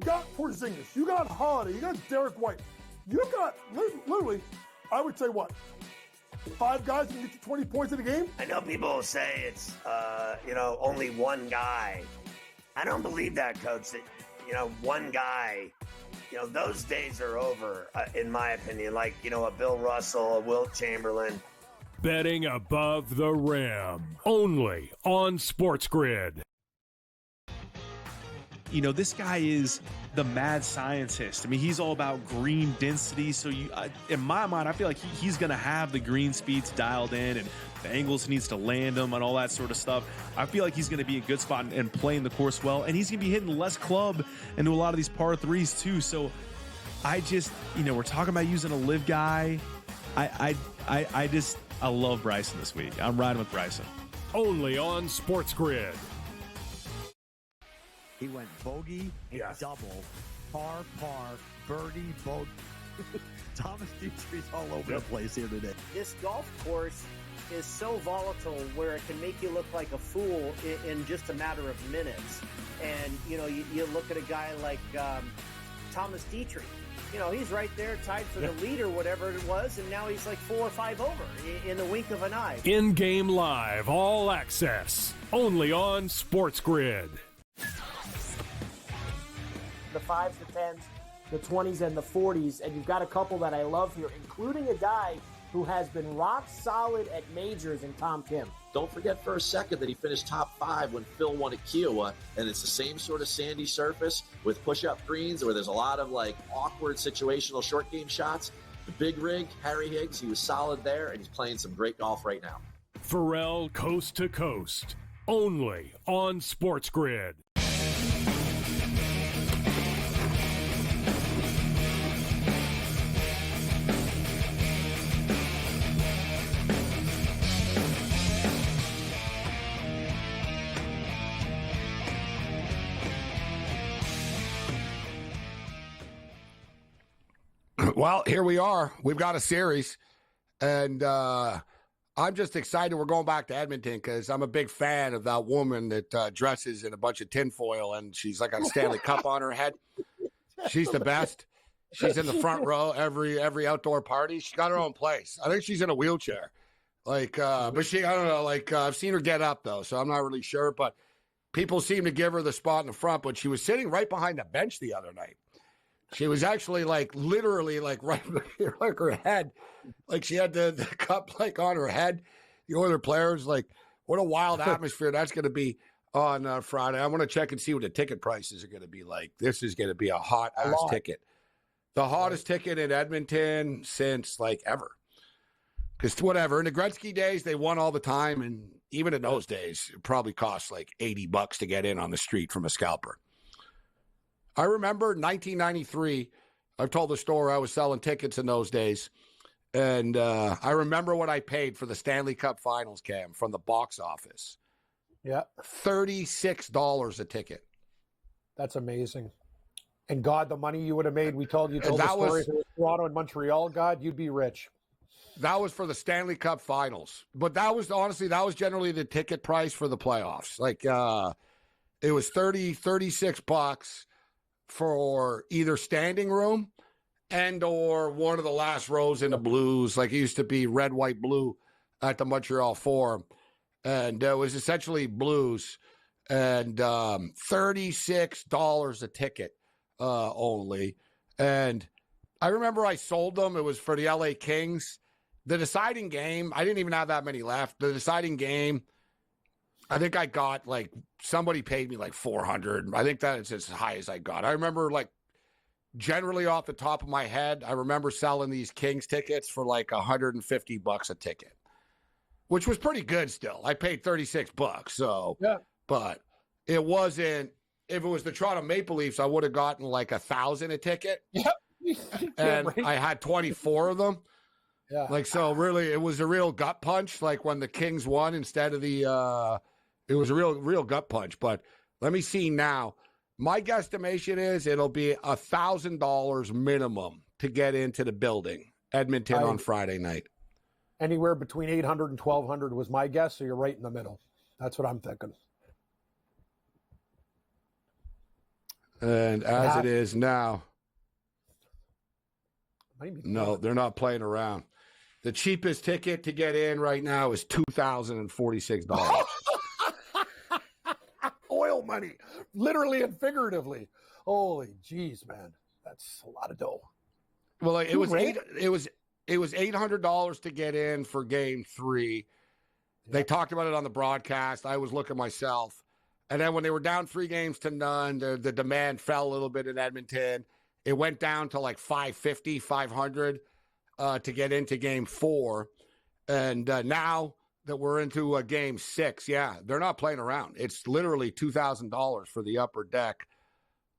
got Porzingis, you got Holiday, you got Derek White, you got literally, I would say what, 5 guys can get you 20 points in a game? I know people will say it's, only one guy. I don't believe that, Coach, that, one guy, those days are over, in my opinion. Like, a Bill Russell, a Wilt Chamberlain. Betting above the rim, only on SportsGrid. This guy is the mad scientist. I mean, he's all about green density. So in my mind, I feel like he's going to have the green speeds dialed in, and the angles needs to land them and all that sort of stuff. I feel like he's going to be in a good spot and playing the course well. And he's going to be hitting less club into a lot of these par threes too. So I just, we're talking about using a live guy. I love Bryson this week. I'm riding with Bryson. Only on SportsGrid. He went bogey, double, par, birdie, bogey. Thomas Dietrich's all over the place here today. This golf course is so volatile where it can make you look like a fool in just a matter of minutes. And, you look at a guy like Thomas Dietrich. He's right there tied for the lead or whatever it was, and now he's like 4 or 5 over in the wink of an eye. In-game live, all access, only on SportsGrid. The 5s, the 10s, the 20s, and the 40s, and you've got a couple that I love here, including a guy who has been rock solid at majors in Tom Kim. Don't forget for a second that he finished top 5 when Phil won at Kiowa, and it's the same sort of sandy surface with push-up greens where there's a lot of awkward situational short game shots. The big rig, Harry Higgs, he was solid there, and he's playing some great golf right now. Pharrell Coast to Coast, only on SportsGrid. Well, here we are. We've got a series, and I'm just excited we're going back to Edmonton because I'm a big fan of that woman that dresses in a bunch of tinfoil, and she's like got a Stanley Cup on her head. She's the best. She's in the front row every outdoor party. She's got her own place. I think she's in a wheelchair. But I don't know. I've seen her get up, though, so I'm not really sure. But people seem to give her the spot in the front, but she was sitting right behind the bench the other night. She was actually literally right here, her head, she had the cup on her head. The Oilers players, what a wild atmosphere that's going to be on Friday. I want to check and see what the ticket prices are going to be like. This is going to be a hot ass ticket, the hottest ticket in Edmonton since ever. Because whatever in the Gretzky days, they won all the time, and even in those days, it probably cost $80 to get in on the street from a scalper. I remember 1993, I've told the story, I was selling tickets in those days, and I remember what I paid for the Stanley Cup Finals, Cam, from the box office. Yeah. $36 a ticket. That's amazing. And God, the money you would have made, we told the story, if it was Toronto and Montreal, God, you'd be rich. That was for the Stanley Cup Finals. But that was generally the ticket price for the playoffs. It was $36 for either standing room and or one of the last rows in the blues, it used to be red, white, blue at the Montreal Forum. And it was essentially blues and $36 a ticket only. And I remember I sold them. It was for the LA Kings. The deciding game, I didn't even have that many left. The deciding game, I think I got somebody paid me $400. I think that's as high as I got. I remember generally off the top of my head, I remember selling these Kings tickets for $150 a ticket, which was pretty good still. I paid $36. So, yeah. But it wasn't, if it was the Toronto Maple Leafs, I would have gotten $1,000 a ticket. Yep. And I had 24 of them. Yeah. So really it was a real gut punch. When the Kings won instead of the, it was a real gut punch, but let me see now. My guesstimation is it'll be $1,000 minimum to get into the building, Edmonton on Friday night. Anywhere between $800 and $1,200 was my guess, so you're right in the middle. That's what I'm thinking. And as it is now, no, they're not playing around. The cheapest ticket to get in right now is $2,046. Oil money, literally and figuratively. Holy jeez, man, that's a lot of dough. Well, it was $800 to get in for Game 3. Yep. They talked about it on the broadcast. I was looking myself, and then when they were down 3-0, the demand fell a little bit in Edmonton. It went down to like $550, $500 to get into Game 4, and now that we're into Game 6, they're not playing around. It's literally $2,000 for the upper deck.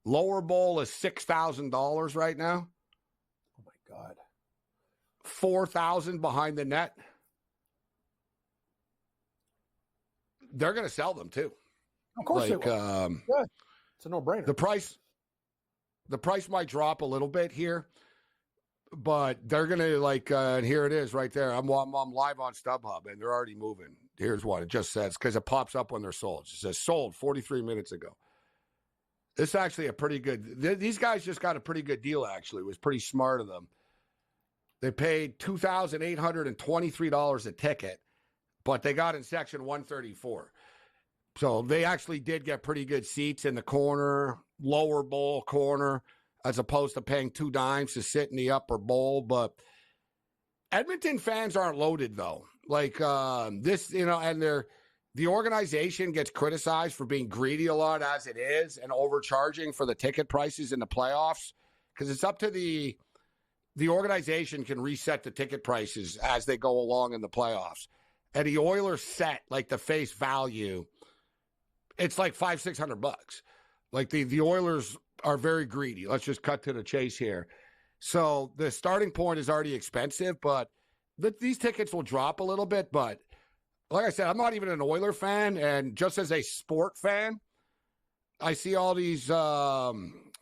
Lower bowl is $6,000 right now. Oh my God. $4,000 behind the net. They're going to sell them too. Of course they will. It's a no-brainer. The price might drop a little bit here, but they're going to and here it is right there. I'm live on StubHub, and they're already moving. Here's what it just says, because it pops up when they're sold. It says sold 43 minutes ago. This is actually a pretty good. These guys just got a pretty good deal, actually. It was pretty smart of them. They paid $2,823 a ticket, but they got in section 134. So they actually did get pretty good seats in the corner, lower bowl corner, as opposed to paying $2 to sit in the upper bowl. But Edmonton fans aren't loaded, though. And the organization gets criticized for being greedy a lot as it is and overcharging for the ticket prices in the playoffs, because it's up to the organization can reset the ticket prices as they go along in the playoffs. And the Oilers set the face value. It's like $500-$600. The Oilers are very greedy. Let's just cut to the chase here. So the starting point is already expensive, but these tickets will drop a little bit. But like I said, I'm not even an Oiler fan, and just as a sport fan, I see all these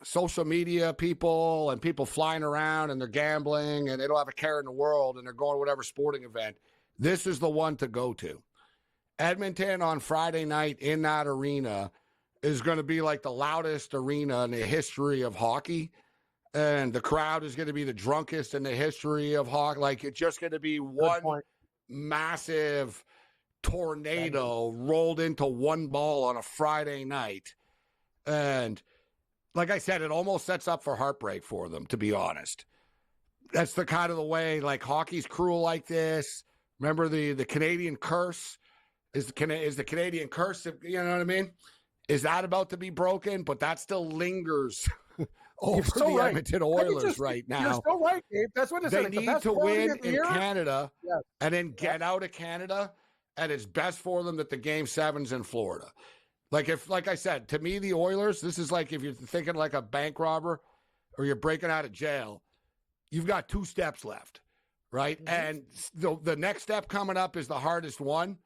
social media people and people flying around and they're gambling and they don't have a care in the world and they're going to whatever sporting event. This is the one to go to. Edmonton on Friday night in that arena is going to be like the loudest arena in the history of hockey. And the crowd is going to be the drunkest in the history of hockey. It's just going to be one massive tornado rolled into one ball on a Friday night. And like I said, it almost sets up for heartbreak for them, to be honest. That's the kind of the way, hockey's cruel like this. Remember the Canadian curse? Is the Canadian curse, you know what I mean? Is that about to be broken? But that still lingers over the Edmonton Oilers right now. You're so right, Gabe. That's what they need to win in Canada and then get out of Canada, and it's best for them that the Game 7's in Florida. Like I said, to me, the Oilers, this is like if you're thinking like a bank robber or you're breaking out of jail, you've got 2 steps left, right? Mm-hmm. And the next step coming up is the hardest one.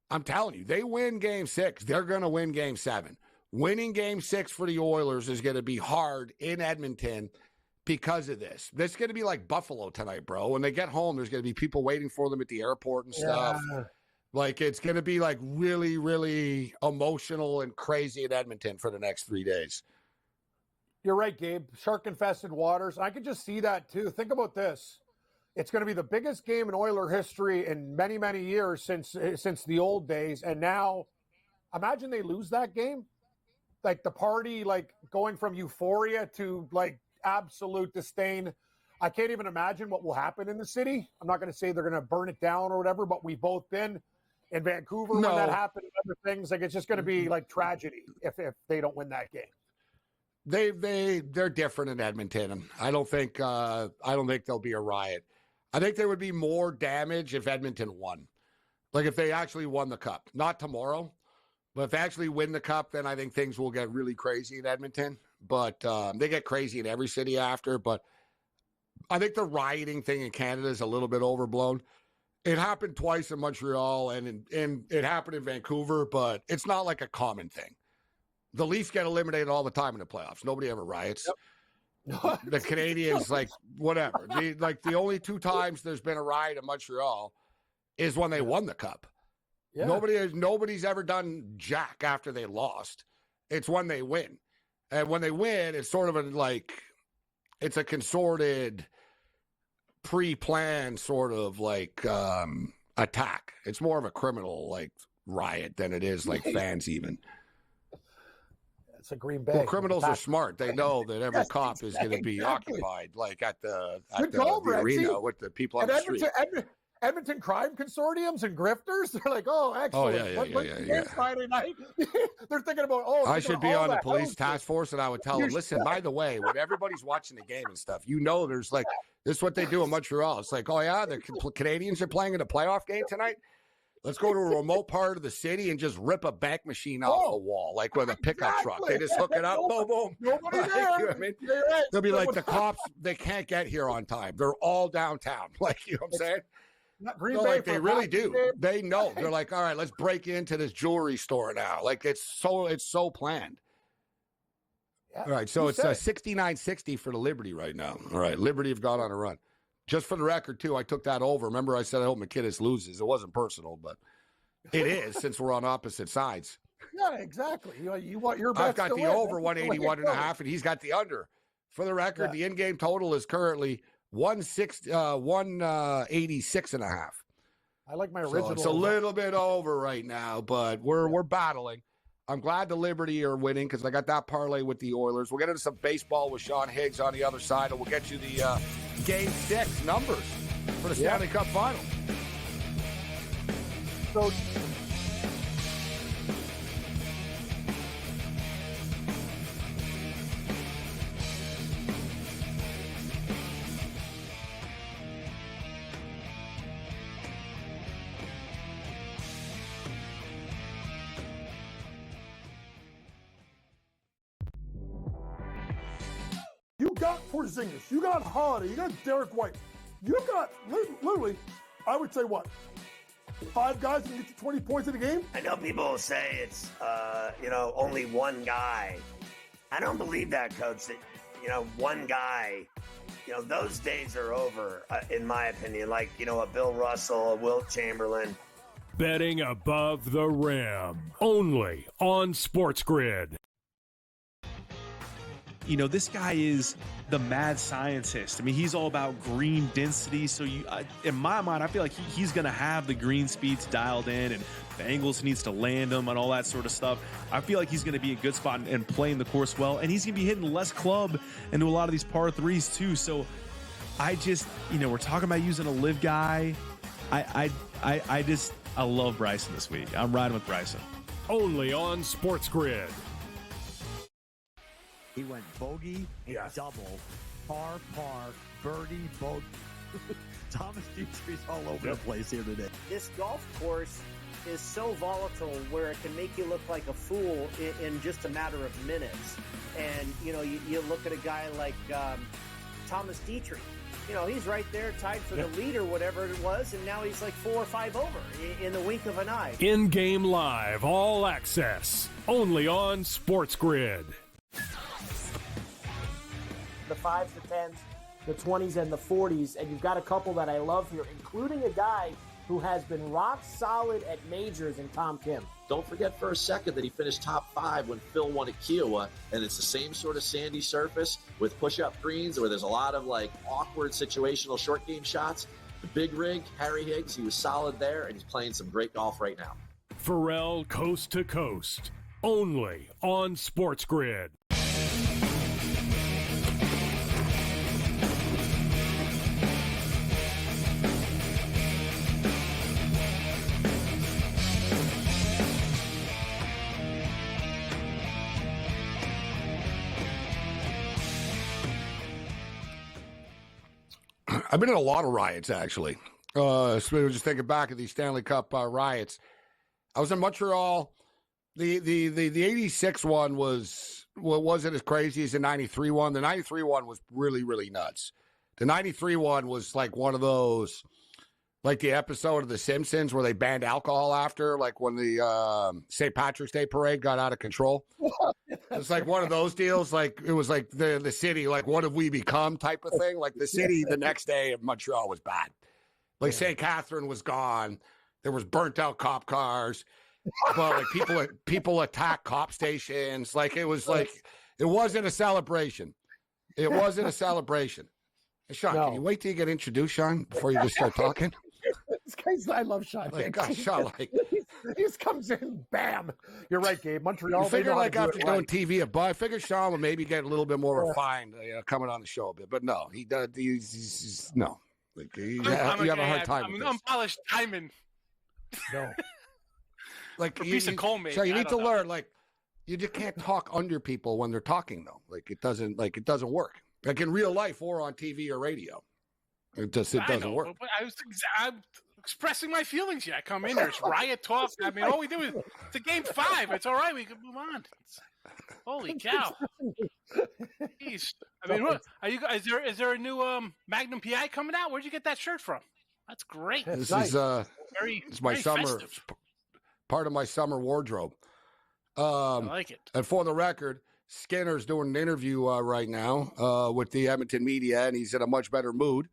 I'm telling you, they win Game 6, they're going to win Game 7. Winning Game 6 for the Oilers is going to be hard in Edmonton because of this. This is going to be like Buffalo tonight, bro. When they get home, there's going to be people waiting for them at the airport and stuff. It's going to be really, really emotional and crazy in Edmonton for the next 3 days. You're right, Gabe. Shark-infested waters. I could just see that, too. Think about this. It's going to be the biggest game in Oiler history in many, many years since the old days. And now, imagine they lose that game. The party, going from euphoria to, absolute disdain. I can't even imagine what will happen in the city. I'm not going to say they're going to burn it down or whatever, but we've both been in Vancouver when that happened and other things. It's just going to be tragedy if they don't win that game. They're different in Edmonton. I don't think there'll be a riot. I think there would be more damage if Edmonton won. If they actually won the cup. Not tomorrow, but if they actually win the cup, then I think things will get really crazy in Edmonton. But they get crazy in every city after. But I think the rioting thing in Canada is a little bit overblown. It happened twice in Montreal and it happened in Vancouver, but it's not like a common thing. The Leafs get eliminated all the time in the playoffs. Nobody ever riots. Yep. The Canadians, whatever. The only 2 times there's been a riot in Montreal is when they won the cup. Yeah. Nobody's ever done jack after they lost. It's when they win. And when they win, it's sort of it's a consorted, pre-planned sort of attack. It's more of a criminal riot than it is fans even. It's a Green Bay. Well, criminals are smart. They know that every cop is going to be occupied, at the arena with the people on the street. Edmonton crime consortiums and grifters. They're like, oh, excellent. Yeah. Friday night. They're thinking about, I should be on the police task force, and I would tell them, listen, by the way, when everybody's watching the game and stuff, there's this is what they do in Montreal. It's like, oh yeah, the Canadians are playing in a playoff game tonight. Let's go to a remote part of the city and just rip a bank machine off the wall, with a pickup truck. They just hook it up, boom. Nobody there. You know what I mean? Right. They'll be like, the cops, they can't get here on time. They're all downtown. You know what I'm saying? Green Bay they really do. They know. They're like, all right, let's break into this jewelry store now. It's so planned. Yeah. All right, so it's 69-60 for the Liberty right now. All right, Liberty have gone on a run. Just for the record, too, I took that over. Remember I said I hope McKinnis loses. It wasn't personal, but it is since we're on opposite sides. Yeah, exactly. You want your best. I've got the over 181.5, and he's got the under. For the record, the in-game total is currently 186.5. I like my original. So it's a little bit over right now, but we're battling. I'm glad the Liberty are winning because I got that parlay with the Oilers. We'll get into some baseball with Sean Higgs on the other side, and we'll get you the Game 6 numbers for the Stanley Cup Final. So You got Porzingis, you got Holiday, you got Derek White, you got literally, I would say 5 guys can get you 20 points in a game? I know people will say it's, only one guy. I don't believe that, Coach, that, one guy, those days are over, in my opinion. A Bill Russell, a Wilt Chamberlain. Betting above the rim, only on SportsGrid. This guy is the mad scientist. He's all about green density. So in my mind, I feel like he's going to have the green speeds dialed in, and the angles he needs to land them and all that sort of stuff. I feel like he's going to be a good spot and playing the course well, and he's going to be hitting less club into a lot of these par threes too. So I just, we're talking about using a live guy. I love Bryson this week. I'm riding with Bryson. Only on SportsGrid. He went bogey, double, par, birdie, bogey. Thomas Dietrich's all over the place here today. This golf course is so volatile where it can make you look like a fool in just a matter of minutes. And, you look at a guy like Thomas Dietrich. He's right there tied for the lead or whatever it was, and now he's 4 or 5 over in the wink of an eye. In-game live, all access, only on SportsGrid. The 5s, the 10s, the 20s, and the 40s, and you've got a couple that I love here, including a guy who has been rock solid at majors in Tom Kim. Don't forget for a second that he finished top 5 when Phil won at Kiowa, and it's the same sort of sandy surface with push-up greens where there's a lot of awkward situational short game shots. The big rig, Harry Higgs, he was solid there, and he's playing some great golf right now. Pharrell Coast to Coast, only on SportsGrid. I've been in a lot of riots, actually. So just thinking back at these Stanley Cup riots. I was in Montreal. The 86 one wasn't as crazy as the 93 one. The 93 one was really, really nuts. The 93 one was one of those, the episode of The Simpsons where they banned alcohol after, when the St. Patrick's Day parade got out of control. It's one of those deals. It was the city, what have we become type of thing. The city the next day of Montreal was bad. St. Catherine was gone. There was burnt out cop cars. But people attacked cop stations. It was It wasn't a celebration. It wasn't a celebration. Hey, Sean, No. can you wait till you get introduced, Sean, before you just start talking? This guy's, I love Sean. Like, gosh, Sean, like, he just comes in, bam. You're right, Gabe. Montreal. you figure like after doing right. TV, but I figured Sean would maybe get a little bit more refined coming on the show a bit. But no, he does. He's no. Like, you have a hard time. I'm an unpolished diamond. No. Like a piece of coal, maybe. So you I need to don't know. learn. Like, you just can't talk under people when they're talking, though. Like it doesn't work. Like in real life or on TV or radio, it doesn't work. I'm expressing my feelings here. I come in, there's riot talk. I mean, all we do is it's a game 5. It's all right. We can move on. Holy cow! Jeez. I mean, what are you guys? Is there a new Magnum PI coming out? Where'd you get that shirt from? That's great. This nice. is it's my very summer festive. part of my summer wardrobe. I like it. And for the record, Skinner's doing an interview right now with the Edmonton media, and he's in a much better mood.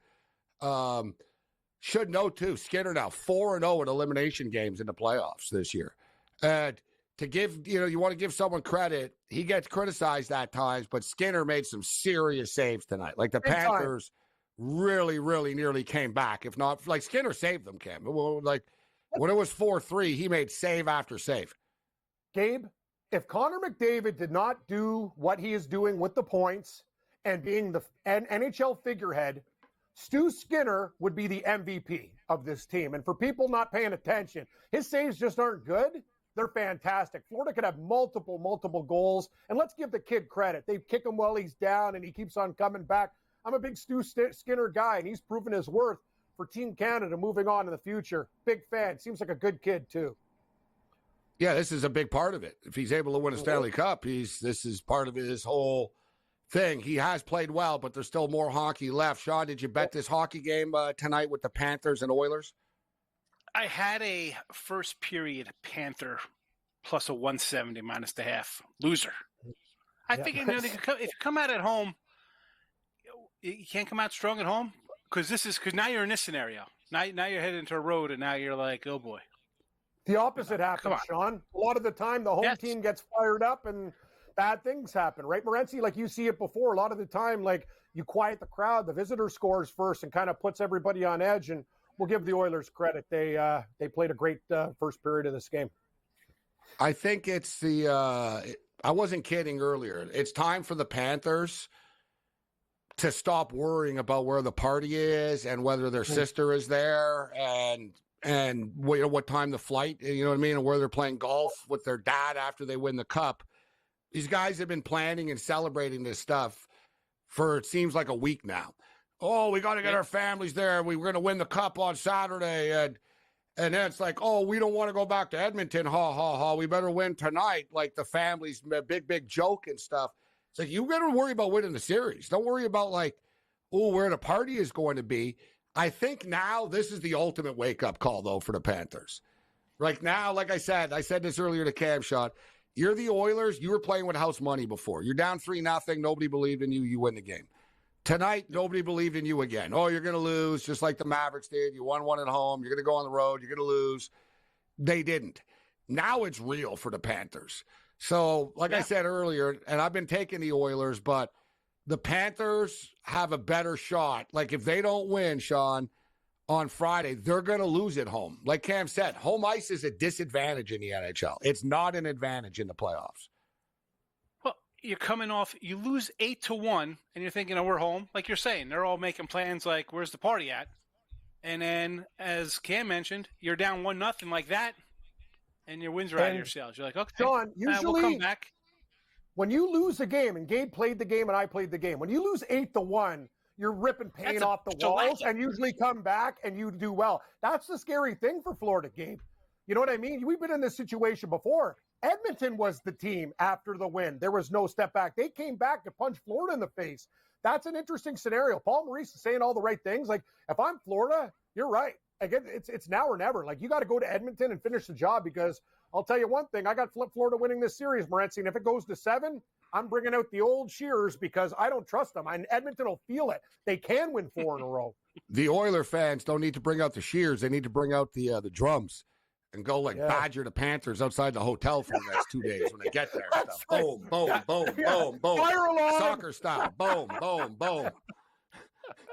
Should know, too, Skinner now 4-0 in elimination games in the playoffs this year. And to give, you want to give someone credit, he gets criticized at times, but Skinner made some serious saves tonight. Like the Panthers really, really nearly came back. If not, like Skinner saved them, Cam. Well, like when it was 4-3, he made save after save. Gabe, if Connor McDavid did not do what he is doing with the points and being the NHL figurehead, Stu Skinner would be the MVP of this team. And for people not paying attention, his saves just aren't good. They're fantastic. Florida could have multiple goals. And let's give the kid credit. They kick him while he's down, and he keeps on coming back. I'm a big Stu Skinner guy, and he's proven his worth for Team Canada moving on in the future. Big fan. Seems like a good kid, too. Yeah, this is a big part of it. If he's able to win a Stanley Cup, this is part of his whole thing. He has played well, but there's still more hockey left. Sean, did you bet this hockey game tonight with the Panthers and Oilers? I had a first period Panther plus a 170 minus the half. Loser. I think if you come out at home, you can't come out strong at home because now you're in this scenario. Now you're heading into a road, and now you're like, oh boy. The opposite happens, Sean. A lot of the time, the home team gets fired up and bad things happen, right, Morency? Like you see it before. A lot of the time, like you quiet the crowd, the visitor scores first and kind of puts everybody on edge. And we'll give the Oilers credit. They played a great first period of this game. I think it's I wasn't kidding earlier. It's time for the Panthers to stop worrying about where the party is and whether their sister is there and what time the flight, you know what I mean, and where they're playing golf with their dad after they win the cup. These guys have been planning and celebrating this stuff for, it seems like, a week now. Oh, we got to get our families there. We're going to win the cup on Saturday. And then it's like, oh, we don't want to go back to Edmonton. Ha, ha, ha. We better win tonight. Like the family's big joke and stuff. It's like, you got to worry about winning the series. Don't worry about like, oh, where the party is going to be. I think now this is the ultimate wake-up call, though, for the Panthers. Like now, like I said this earlier to Cam Shot, you're the Oilers. You were playing with house money before. You're down 3-0. Nobody believed in you. You win the game. Tonight, nobody believed in you again. Oh, you're going to lose, just like the Mavericks did. You won one at home. You're going to go on the road. You're going to lose. They didn't. Now it's real for the Panthers. So, like I said earlier, and I've been taking the Oilers, but the Panthers have a better shot. Like, if they don't win, Sean, on Friday, they're going to lose at home. Like Cam said, home ice is a disadvantage in the NHL. It's not an advantage in the playoffs. Well, you're coming off, you lose 8-1, and you're thinking, oh, we're home. Like you're saying, they're all making plans like, where's the party at? And then, as Cam mentioned, you're down 1-0 like that, and your wins are out of your sails. You're like, okay, Sean, usually we'll come back. When you lose a game, and Gabe played the game and I played the game, when you lose 8-1, you're ripping paint off the walls and usually come back and you do well. That's the scary thing for Florida, Gabe. You know what I mean? We've been in this situation before. Edmonton was the team after the win. There was no step back. They came back to punch Florida in the face. That's an interesting scenario. Paul Maurice is saying all the right things. Like, if I'm Florida, you're right. Again, it's now or never. Like, you got to go to Edmonton and finish the job because I'll tell you one thing. I got Florida winning this series, Morency, and if it goes to 7, I'm bringing out the old shears because I don't trust them. And Edmonton will feel it. They can win 4 in a row. The Oiler fans don't need to bring out the shears. They need to bring out the drums and go badger the Panthers outside the hotel for the next 2 days when they get there. Stuff. Boom, boom, boom, boom, boom. Fire alarm. Soccer style. Boom, boom, boom.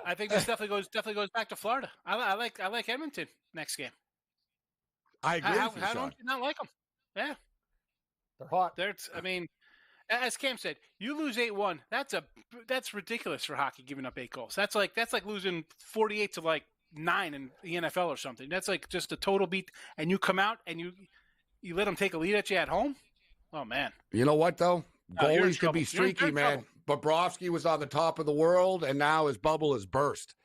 I think this definitely goes back to Florida. I like Edmonton next game. I agree with you, how Sean. don't you not like them? Yeah, They're hot. I mean, as Cam said, you lose 8-1. That's ridiculous for hockey, giving up 8 goals. That's like losing 48 to 9 in the NFL or something. That's like just a total beat. And you come out and you let them take a lead at you at home. Oh man. You know what though? Goalies can be You're in streaky, man. Bobrovsky was on the top of the world, and now his bubble has burst.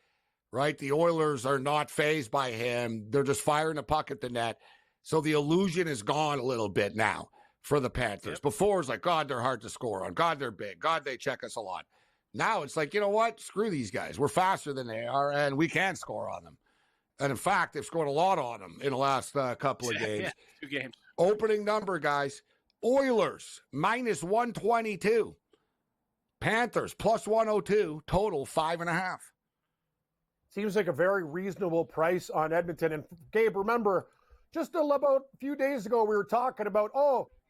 Right? The Oilers are not fazed by him. They're just firing a puck at the net. So the illusion is gone a little bit now for the Panthers. Yep. Before, it's like, God, they're hard to score on. God, they're big. God, they check us a lot. Now it's like, you know what? Screw these guys. We're faster than they are, and we can score on them. And in fact, they've scored a lot on them in the last couple of games. Yeah, 2 games. Opening number, guys. Oilers, -122. Panthers, +102. Total, 5.5. Seems like a very reasonable price on Edmonton. And Gabe, remember, just about a few days ago, we were talking about,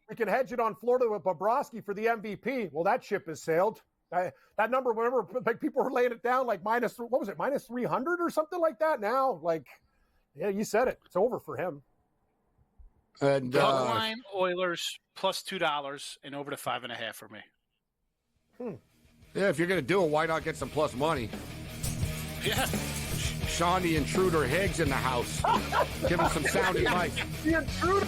we can hedge it on Florida with Bobrovsky for the MVP. Well, that ship has sailed. That number, remember, people were laying it down -300 or something like that. Now, yeah, you said it. It's over for him. And line Oilers +$2 and over to 5.5 for me. Yeah, if you're going to do it, why not get some plus money? Yeah. Sean the Intruder Higgs in the house. Give him some sound advice. The Intruder.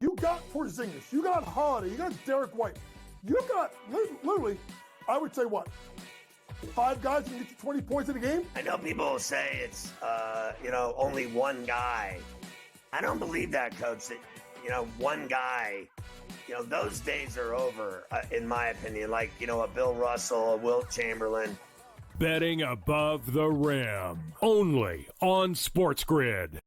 You got Porzingis, you got Holiday, you got Derek White. You got, literally, I would say what? 5 guys can get you 20 points in a game? I know people will say it's, only one guy. I don't believe that, Coach, that, one guy, those days are over, in my opinion. Like, a Bill Russell, a Wilt Chamberlain. Betting above the rim. Only on SportsGrid.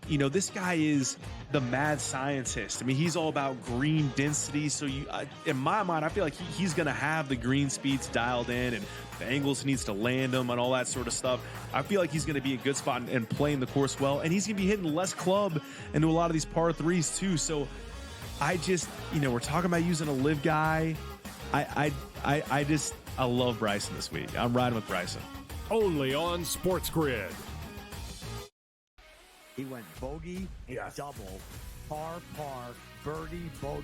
This guy is the mad scientist. I mean, he's all about green density. So in my mind, I feel like he's going to have the green speeds dialed in and the angles he needs to land them and all that sort of stuff. I feel like he's going to be a good spot and playing the course well. And he's going to be hitting less club into a lot of these par threes too. So I just, we're talking about using a live guy. I love Bryson this week. I'm riding with Bryson. Only on SportsGrid. He went bogey, double, par, birdie, bogey.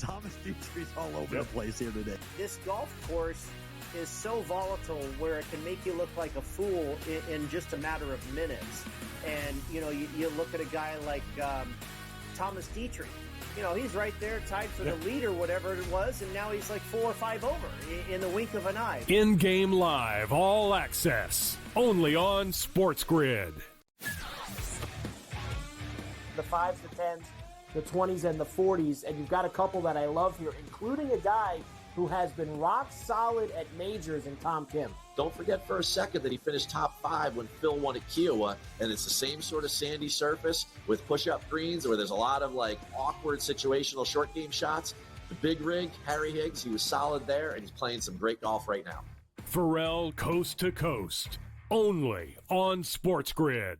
Thomas Dietrich's all over the place here today. This golf course is so volatile where it can make you look like a fool in just a matter of minutes. And, you look at a guy like Thomas Dietrich. He's right there tied for the lead or whatever it was, and now he's like 4 or 5 over in the wink of an eye. In-game live, all access. Only on SportsGrid. The 5s, the 10s, the 20s, and the 40s. And you've got a couple that I love here, including a guy who has been rock solid at majors in Tom Kim. Don't forget for a second that he finished top 5 when Phil won at Kiowa, and it's the same sort of sandy surface with push-up greens where there's a lot of awkward situational short game shots. The big rig, Harry Higgs, he was solid there, and he's playing some great golf right now. Pharrell Coast to Coast. Only on SportsGrid.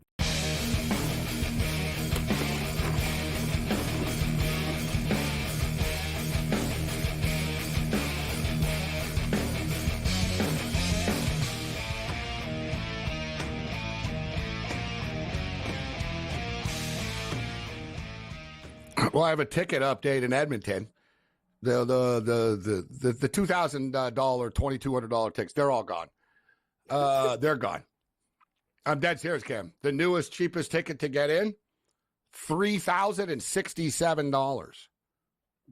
Well, I have a ticket update in Edmonton. The $2,000, $2,200 tickets, they're all gone. They're gone. I'm dead serious, Cam. The newest, cheapest ticket to get in, $3,067.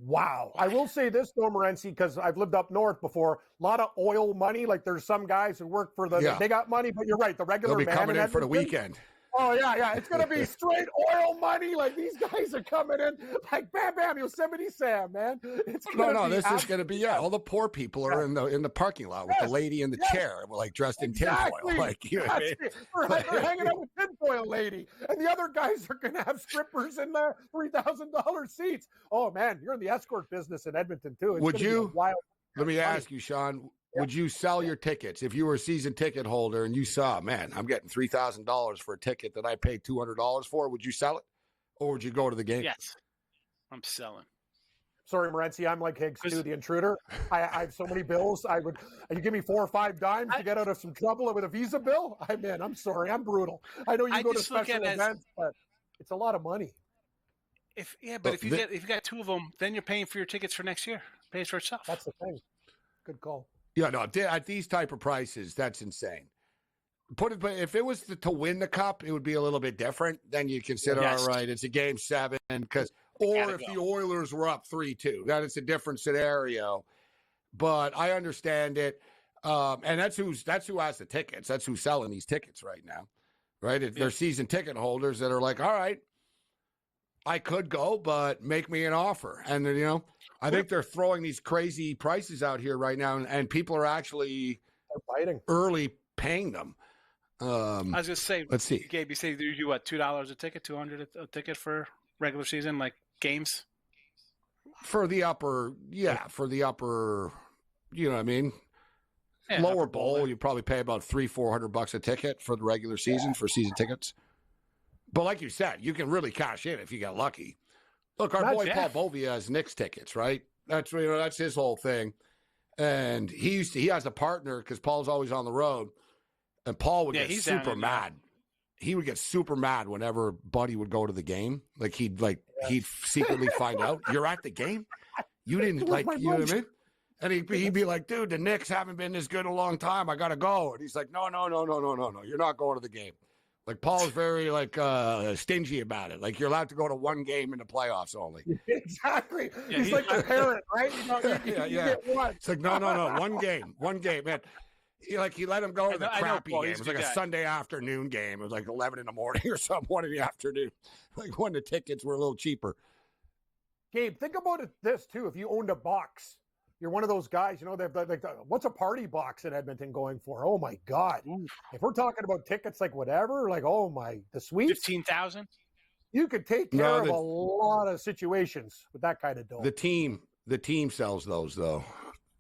Wow. I will say this, though, Morency, because I've lived up north before. A lot of oil money. Like there's some guys who work for they got money, but you're right. The regular They'll be man coming in for the Edmonton, weekend. Oh, yeah. It's going to be straight oil money. Like, these guys are coming in like, bam, bam, Yosemite Sam, man. It's This is going to be, all the poor people are in the parking lot with the lady in the chair, like dressed in tinfoil. Like, you know what I mean? We're hanging out with tinfoil lady. And the other guys are going to have strippers in the $3,000 seats. Oh, man, you're in the escort business in Edmonton, too. Would you? Let me ask you, Sean. Would you sell your tickets if you were a season ticket holder and you saw, man, I'm getting $3,000 for a ticket that I paid $200 for? Would you sell it, or would you go to the game? Yes, I'm selling. Sorry, Morency, I'm like Higgs too, the intruder. I have so many bills. You give me 4 or 5 dimes to get out of some trouble with a Visa bill? I'm sorry, I'm brutal. I know you go to special events, but it's a lot of money. If you got 2 of them, then you're paying for your tickets for next year. It pays for itself. That's the thing. Good call. Yeah, no, at these type of prices, that's insane. But if it was to win the cup, it would be a little bit different. Then you consider, all right, it's a game 7, or if the Oilers were up 3-2, then it's a different scenario. But I understand it, and that's who has the tickets. That's who's selling these tickets right now, right? They're season ticket holders that are like, all right, I could go, but make me an offer, and then I think they're throwing these crazy prices out here right now, and people are actually early paying them. I was going to say, let's see. Gabe, you say you what, $2 a ticket, $200 a ticket for regular season, like games? For the upper, you know what I mean? Yeah, lower bowl, you probably pay about $300-400 a ticket for the regular season for season tickets. But like you said, you can really cash in if you get lucky. Look, our boy Paul Bovia has Knicks tickets, right? That's his whole thing. And he has a partner because Paul's always on the road. And Paul would get super mad. He would get super mad whenever Buddy would go to the game. Like he'd secretly find out, you're at the game? You didn't you know what I mean? And he'd be like, dude, the Knicks haven't been this good in a long time. I gotta go. And he's like, no. You're not going to the game. Like Paul's very stingy about it. Like you're allowed to go to 1 game in the playoffs only. Exactly. Yeah, he's like the parent, right? You get one. It's like no. 1 game, man. He let him go to the crappy game. It was like a Sunday afternoon game. It was like 11 in the morning or something, 1 in the afternoon. Like when the tickets were a little cheaper. Gabe, think about this too. If you owned a box, you're one of those guys, what's a party box in Edmonton going for? Oh my God. Ooh. If we're talking about tickets, like whatever, the suite. 15,000. You could take care of a lot of situations with that kind of dough. The team sells those though.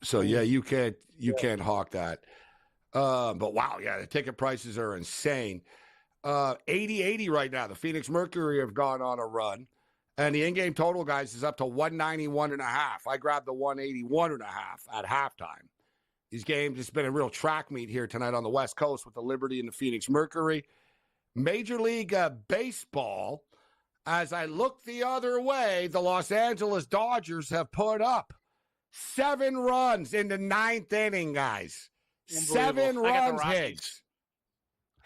So yeah, you can't hawk that. But wow, yeah, the ticket prices are insane. 80-80 right now. The Phoenix Mercury have gone on a run. And the in-game total, guys, is up to 191.5. I grabbed the 181.5 at halftime. These games, it's been a real track meet here tonight on the West Coast with the Liberty and the Phoenix Mercury. Major League Baseball, as I look the other way, the Los Angeles Dodgers have put up 7 runs in the 9th inning, guys. 7 runs, Higgs.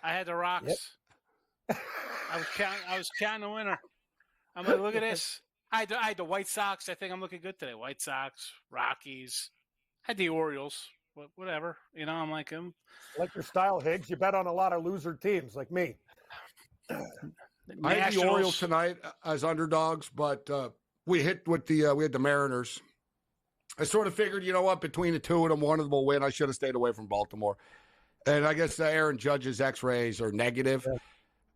I had the Rocks. Yep. I was counting the winner. I'm like, look at this. I had the White Sox. I think I'm looking good today. White Sox, Rockies. Had the Orioles. Whatever. I'm like him. Like your style, Higgs. You bet on a lot of loser teams like me. I had the Orioles tonight as underdogs, but we had the Mariners. I sort of figured, you know what, between the 2 of them, one of them will win. I should have stayed away from Baltimore. And I guess Aaron Judge's X-rays are negative. Yeah.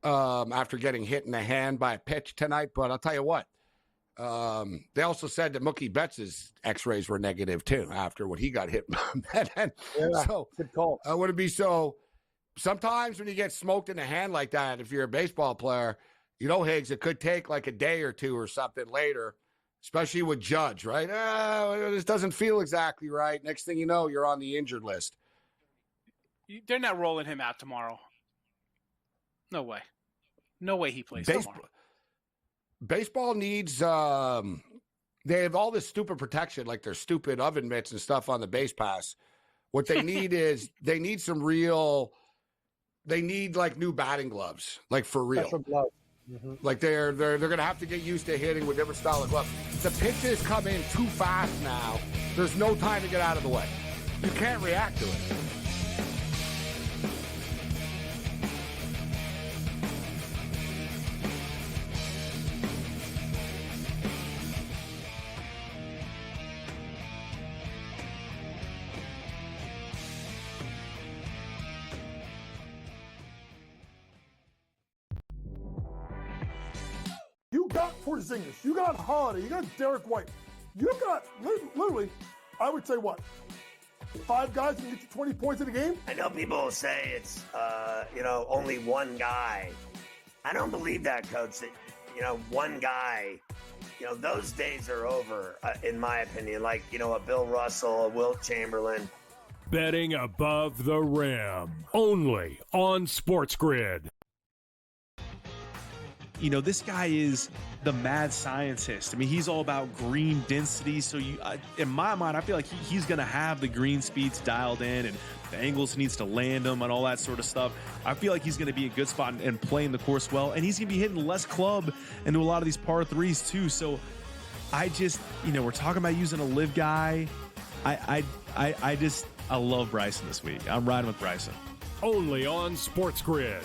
After getting hit in the hand by a pitch tonight. But I'll tell you what, they also said that Mookie Betts' X-rays were negative too after what he got hit. So good call. Would it be so? Sometimes when you get smoked in the hand like that, if you're a baseball player, Higgs, it could take like a day or 2 or something later, especially with Judge, right? This doesn't feel exactly right. Next thing you know, you're on the injured list. They're not rolling him out tomorrow. No way. No way he plays tomorrow. Baseball needs they have all this stupid protection, like their stupid oven mitts and stuff on the base pass. What they need is they need like new batting gloves, like for real. Mm-hmm. Like they're gonna have to get used to hitting with different style of gloves. The pitches come in too fast now. There's no time to get out of the way. You can't react to it. got Porzingis, you got Holiday, you got Derek White, you got literally, I would say what, 5 guys can get you 20 points in a game? I know people will say it's, only one guy. I don't believe that, Coach, that, one guy, those days are over, in my opinion. Like, a Bill Russell, a Wilt Chamberlain. Betting above the rim. Only on SportsGrid. This guy is the mad scientist. I mean, he's all about green density. So in my mind, I feel like he's going to have the green speeds dialed in, and the angles he needs to land them and all that sort of stuff. I feel like he's going to be a good spot and playing the course well. And he's going to be hitting less club into a lot of these par threes too. So I just, we're talking about using a live guy. I love Bryson this week. I'm riding with Bryson. Only on SportsGrid.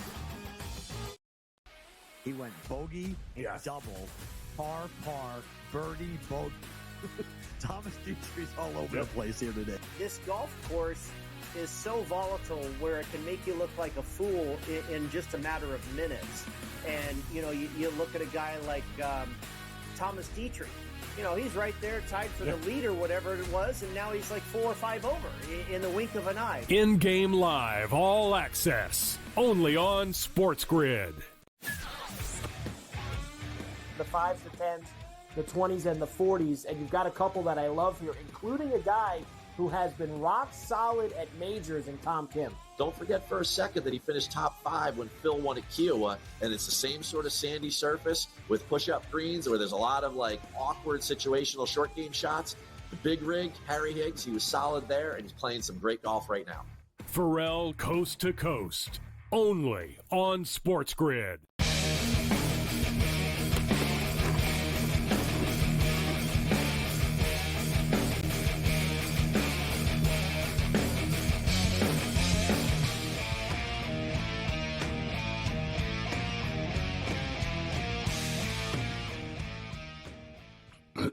He went bogey, double, par, birdie, bogey. Thomas Dietrich's all over the place here today. This golf course is so volatile where it can make you look like a fool in just a matter of minutes. And, you look at a guy like Thomas Dietrich. He's right there tied for the lead or whatever it was, and now he's like 4 or 5 over in the wink of an eye. In-game live, all access. Only on SportsGrid. The 5s, the 10s, the 20s, and the 40s, and you've got a couple that I love here, including a guy who has been rock solid at majors in Tom Kim. Don't forget for a second that he finished top 5 when Phil won at Kiowa, and it's the same sort of sandy surface with push-up greens where there's a lot of awkward situational short game shots. The big rig, Harry Higgs, he was solid there, and he's playing some great golf right now. Pharrell Coast to Coast. Only on SportsGrid.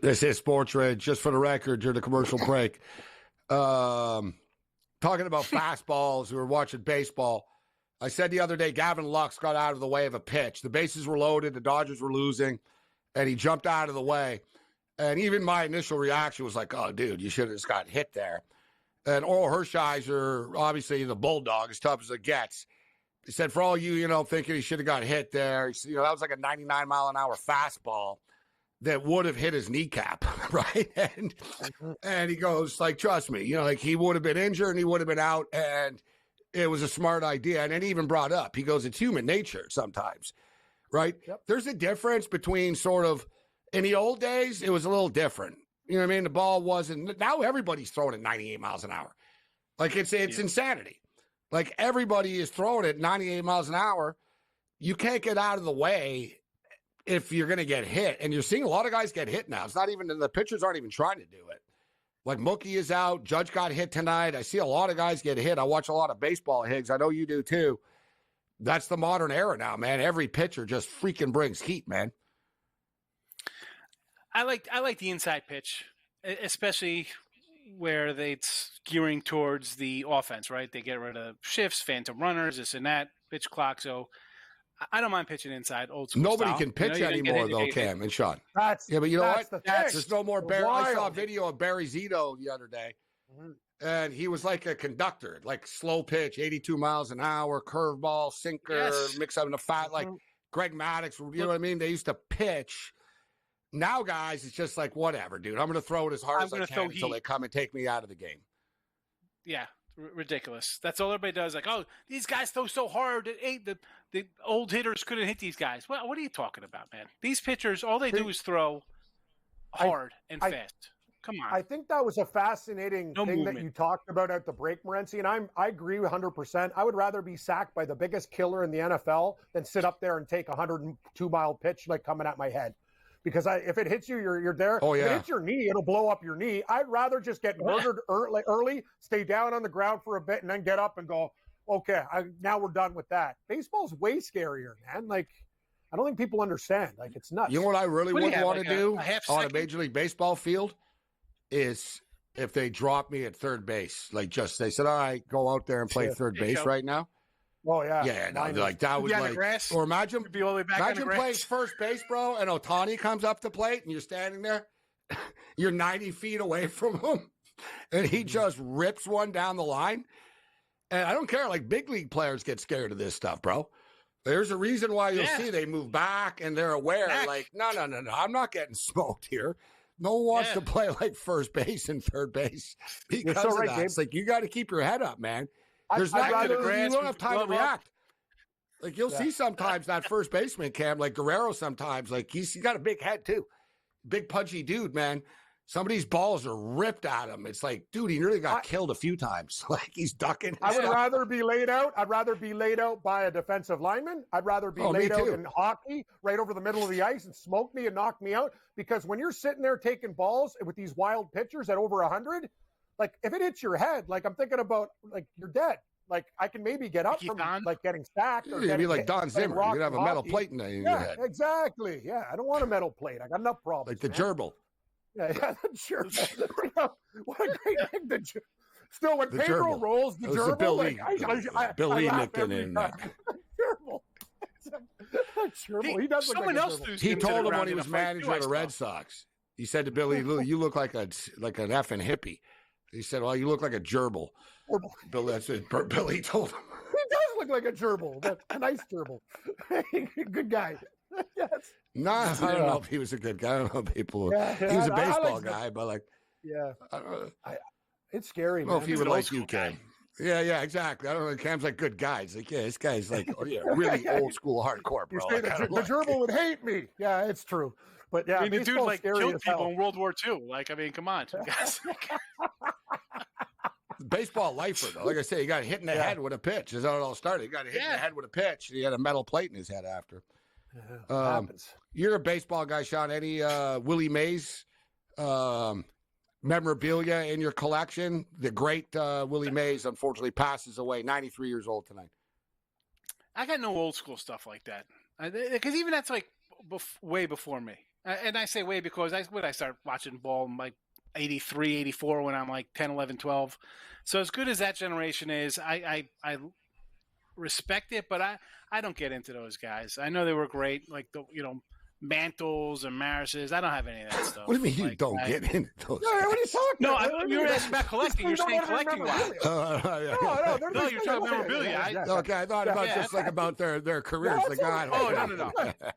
This is SportsRage, just for the record, during the commercial break. Talking about fastballs, we were watching baseball. I said the other day, Gavin Lux got out of the way of a pitch. The bases were loaded, the Dodgers were losing, and he jumped out of the way. And even my initial reaction was like, oh, dude, you should have just got hit there. And Oral Hershiser, obviously the bulldog, as tough as it gets, he said, for all you, thinking he should have got hit there, that was like a 99-mile-an-hour fastball that would have hit his kneecap, right? And he goes, trust me, he would have been injured and he would have been out, and it was a smart idea. And then he even brought up, he goes, it's human nature sometimes, right? Yep. There's a difference between sort of, in the old days, it was a little different. You know what I mean? The ball wasn't, now everybody's throwing at 98 miles an hour. It's insanity. Everybody is throwing at 98 miles an hour. You can't get out of the way if you're going to get hit. And you're seeing a lot of guys get hit now. It's not even, the pitchers aren't even trying to do it. Mookie is out. Judge got hit tonight. I see a lot of guys get hit. I watch a lot of baseball, Higgs. I know you do too. That's the modern era now, man. Every pitcher just freaking brings heat, man. I like the inside pitch, especially where it's gearing towards the offense, right? They get rid of shifts, phantom runners, this and that, pitch clock. So I don't mind pitching inside, old school Nobody style. can pitch anymore, though, Cam and Sean. But you know what? There's no more Barry. I saw a video of Barry Zito the other day, and he was like a conductor, slow pitch, 82 miles an hour, curveball, sinker, mix up in the fat, Greg Maddux. You know what I mean? They used to pitch. Now, guys, it's just whatever, dude. I'm going to throw it as hard as I can until they come and take me out of the game. Yeah. Ridiculous. That's all everybody does. These guys throw so hard. The old hitters couldn't hit these guys. Well, what are you talking about, man? These pitchers, all they do is throw hard and fast. Come on. I think that was a fascinating thing that you talked about at the break, Morency, and I agree 100%. I would rather be sacked by the biggest killer in the NFL than sit up there and take a 102-mile pitch coming at my head. Because if it hits you, you're there. Oh, yeah. If it hits your knee, it'll blow up your knee. I'd rather just get murdered early, stay down on the ground for a bit, and then get up and go, okay, now we're done with that. Baseball's way scarier, man. I don't think people understand. It's nuts. You know what I really would want to do on a Major League Baseball field is if they drop me at third base. They said, all right, go out there and play third base right now. Oh yeah, Yeah, no, like that was on the like, grass. or imagine Be all the way back on the imagine grass. playing first base, bro, and Ohtani comes up the plate, and you're standing there, you're 90 feet away from him, and he just rips one down the line. And I don't care, like big league players get scared of this stuff, bro. There's a reason why you'll see they move back and they're aware, like, no, I'm not getting smoked here. No one wants to play like first base and third base because so of right, that. Gabe. It's like you got to keep your head up, man. There's I'd not rather- you don't have time to glove up. react. Like you'll see sometimes that first baseman, Cam, like Guerrero sometimes, like he's got a big head too. Big punchy dude, man. Some of these balls are ripped at him. It's like, dude, he nearly got killed a few times. Like he's ducking. I would rather be laid out. I'd rather be laid out by a defensive lineman. I'd rather be laid out in hockey right over the middle of the ice and smoke me and knock me out. Because when you're sitting there taking balls with these wild pitchers at over 100, like if it hits your head, like I'm thinking about, like you're dead. Like I can maybe get up from like getting sacked. Or You'd be like hit, Don Zimmer. You'd have a metal hockey. plate in your head. Exactly. Yeah, I don't want a metal plate. I got enough problems. Like the gerbil. Yeah, the gerbil. What a great thing. Still, when The Pedro gerbil. rolls the It was the gerbil, Billy- like, Billy I laugh nicked it every in time. Gerbil. Gerbil. He does look Someone like a else gerbil. threw He him to the told him ground when he in a was fight, manager too, I of the saw. Red Sox. He said to Billy, you look like an effing hippie. He said, well, you look like a gerbil. Billy, that's it. Billy told him. He does look like a gerbil, but a nice gerbil. Good guy. Yes. No, I don't know if he was a good guy. I don't know if people. He was a baseball guy, but like, yeah, I don't know. It's scary. I don't know if he He's would an old like you, school guy. Cam. Yeah, exactly. I don't know. Cam's like good guys. Like, yeah, this guy's like, really old school hardcore, bro. You say the gerbil would hate me. Yeah, it's true. But yeah, I mean, the dude baseball's like scary killed as hell. people in World War II. Like, I mean, come on, guys. Baseball lifer, though. Like I say, he got hit in the head with a pitch. That's how it all started. He got hit in the head with a pitch. He had a metal plate in his head after. Happens. You're a baseball guy, Sean. Any Willie Mays memorabilia in your collection? The great Willie Mays, unfortunately, passes away, 93 years old tonight. I got no old school stuff like that. Because even that's like way before me. And I say way because I started watching ball in like 83, 84 when I'm like 10, 11, 12. So as good as that generation is, I respect it, but I don't get into those guys. I know they were great, like the Mantles and Marises. I don't have any of that stuff. What do you mean you Like, don't get into those? No, what are you talking No, about? you were asking about collecting. You're saying collecting wise. No, you're talking memorabilia. Okay, I thought about just like about their careers. Yeah, Like, God, Oh, no.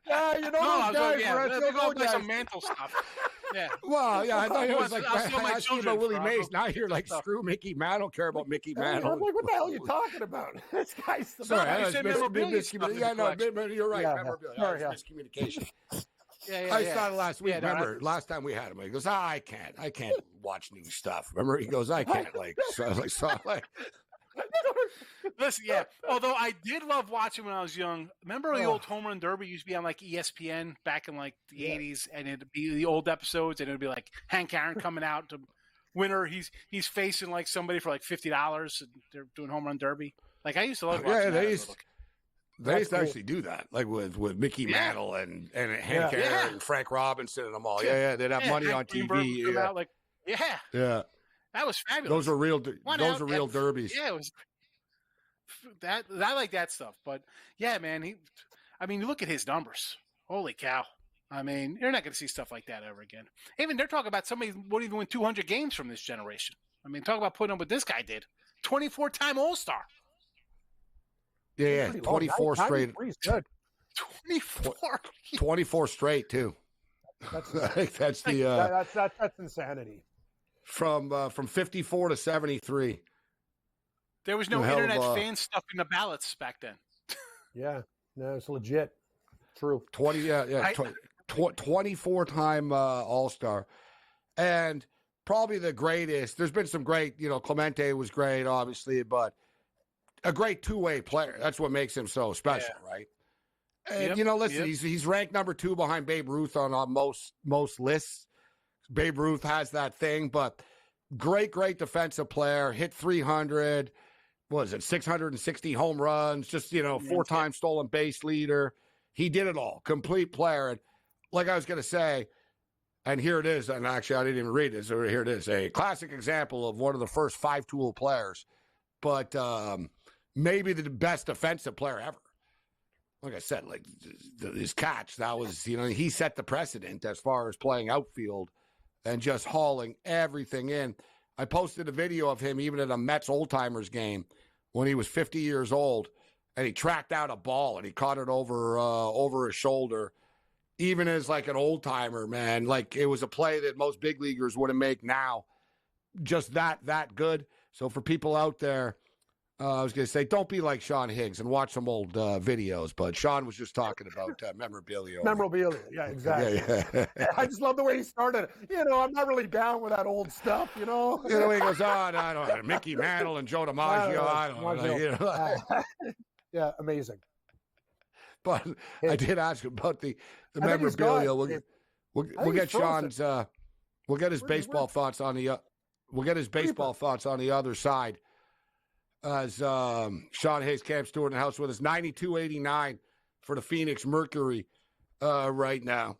Yeah, you know those guys. Let's go play some Mantle stuff. Yeah. Well, yeah, I thought it was like I'll steal my I asked you about children, Willie Franco. Mays. Now you're like, screw Mickey Mantle. I don't care about Mickey I'm Mantle. like, what the hell are you talking about? This guy's the Sorry, you I said was memorabilia stuff in the collection. you're right. Yeah, Memorabilia. sorry, That was miscommunication. Yeah, I started last week. Yeah, no, remember, last time we had him, he goes, I can't watch new stuff. Remember, he goes, I can't Listen, yeah. Although I did love watching when I was young. Remember the old Home Run Derby used to be on like ESPN back in like the 80s, and it'd be the old episodes, and it'd be like Hank Aaron coming out to winner. He's facing like somebody for like $50, and they're doing Home Run Derby. Like I used to love watching that. they used to actually do that, like with Mickey Mantle and Hank Aaron and Frank Robinson and them all. Yeah, they'd have money on TV. Out, like, yeah. That was fabulous. Those are real derbies. Yeah, it was that. I like that stuff. But yeah, man, you look at his numbers. Holy cow! I mean, you're not going to see stuff like that ever again. Even they're talking about somebody who won't even win 200 games from this generation. I mean, talk about putting up what this guy did. 24-time All-Star. Yeah, 24 straight. 24. 24 straight too. That's that's insanity. From 54 to 73. There was no internet fan stuffing the ballots back then. Yeah, no, it's legit. True. 24-time All-Star, and probably the greatest. There's been some great. Clemente was great, obviously, but a great two-way player. That's what makes him so special, right? And listen, he's ranked number 2 behind Babe Ruth on most lists. Babe Ruth has that thing, but great defensive player. Hit 300. What is it? 660 home runs. Just 4-time stolen base leader. He did it all. Complete player. And like I was going to say, and here it is. And actually, I didn't even read it. So here it is. A classic example of one of the first 5-tool players. But maybe the best defensive player ever. Like I said, like his catch, that was, he set the precedent as far as playing outfield and just hauling everything in. I posted a video of him even at a Mets old-timers game when he was 50 years old, and he tracked out a ball and he caught it over his shoulder. Even as like an old-timer, man, like it was a play that most big leaguers wouldn't make now. Just that good. So for people out there, I was going to say, don't be like Sean Higgs and watch some old videos. But Sean was just talking about memorabilia. Memorabilia, yeah, exactly. Yeah. I just love the way he started. I'm not really down with that old stuff, He goes, I don't know, Mickey Mantle and Joe DiMaggio. I don't know. Yeah, amazing. But I did ask him about the memorabilia. We'll get Sean's. We'll get his baseball thoughts on the. We'll get his baseball thoughts on the other side. As Sean Hayes, Cam Stewart in the house with us, 92-89 for the Phoenix Mercury right now.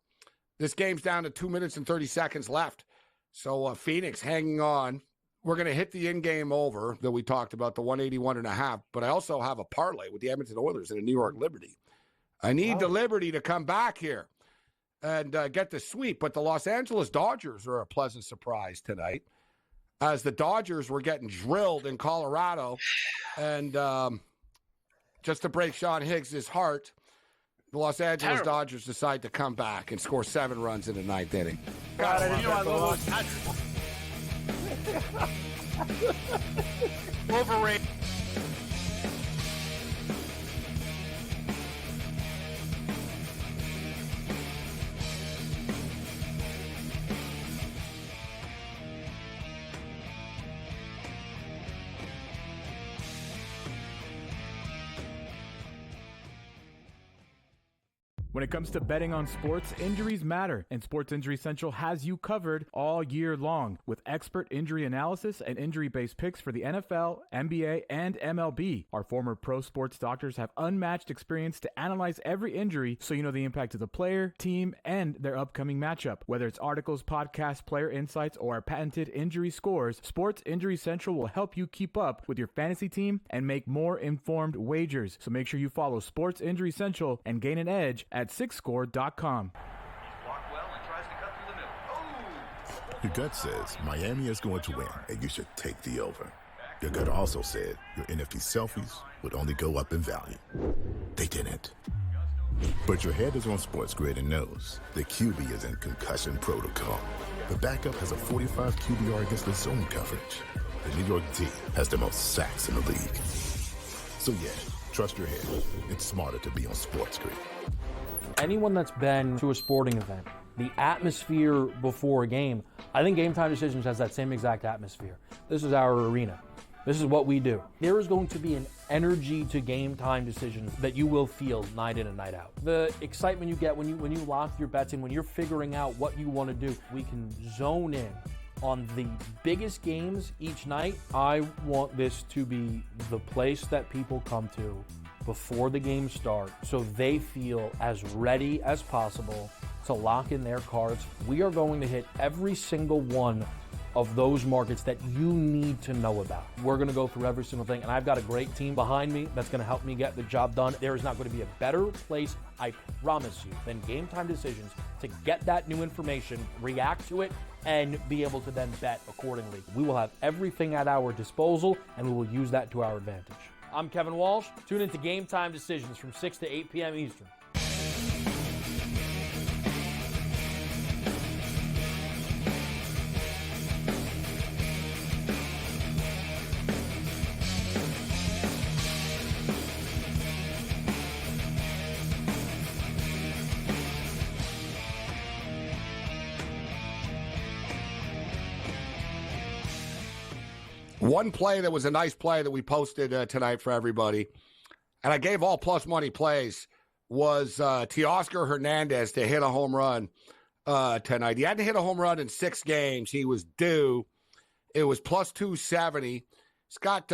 This game's down to 2 minutes and 30 seconds left. So Phoenix hanging on. We're going to hit the in-game over that we talked about, the 181.5. But I also have a parlay with the Edmonton Oilers and the New York Liberty. I need the Liberty to come back here and get the sweep. But the Los Angeles Dodgers are a pleasant surprise tonight, as the Dodgers were getting drilled in Colorado. And just to break Sean Higgs' heart, the Los Angeles Dodgers decide to come back and score 7 runs in the 9th inning. Overrated. When it comes to betting on sports, injuries matter, and Sports Injury Central has you covered all year long with expert injury analysis and injury-based picks for the NFL, NBA, and MLB. Our former pro sports doctors have unmatched experience to analyze every injury so you know the impact of the player, team, and their upcoming matchup. Whether it's articles, podcasts, player insights, or our patented injury scores, Sports Injury Central will help you keep up with your fantasy team and make more informed wagers. So make sure you follow Sports Injury Central and gain an edge at SixScore.com. Your gut says Miami is going to win, and you should take the over. Your gut also said your NFT selfies would only go up in value. They didn't. But your head is on SportsGrid and knows the QB is in concussion protocol. The backup has a 45 QBR against the zone coverage. The New York D has the most sacks in the league. So yeah, trust your head. It's smarter to be on SportsGrid. Anyone that's been to a sporting event, the atmosphere before a game, I think Game Time Decisions has that same exact atmosphere. This is our arena. This is what we do. There is going to be an energy to Game Time Decisions that you will feel night in and night out. The excitement you get when you lock your bets in, when you're figuring out what you want to do, we can zone in on the biggest games each night. I want this to be the place that people come to before the games start so they feel as ready as possible to lock in their cards. We are going to hit every single one of those markets that you need to know about. We're going to go through every single thing, and I've got a great team behind me that's going to help me get the job done. There is not going to be a better place, I promise you, than Game Time Decisions to get that new information, react to it, and be able to then bet accordingly. We will have everything at our disposal, and we will use that to our advantage. I'm Kevin Walsh. Tune into Game Time Decisions from 6 to 8 p.m. Eastern. One play that was a nice play that we posted tonight for everybody, and I gave all plus money plays, was Teoscar Hernandez to hit a home run tonight. He hadn't hit a home run in 6 games. He was due. It was plus 270. He's got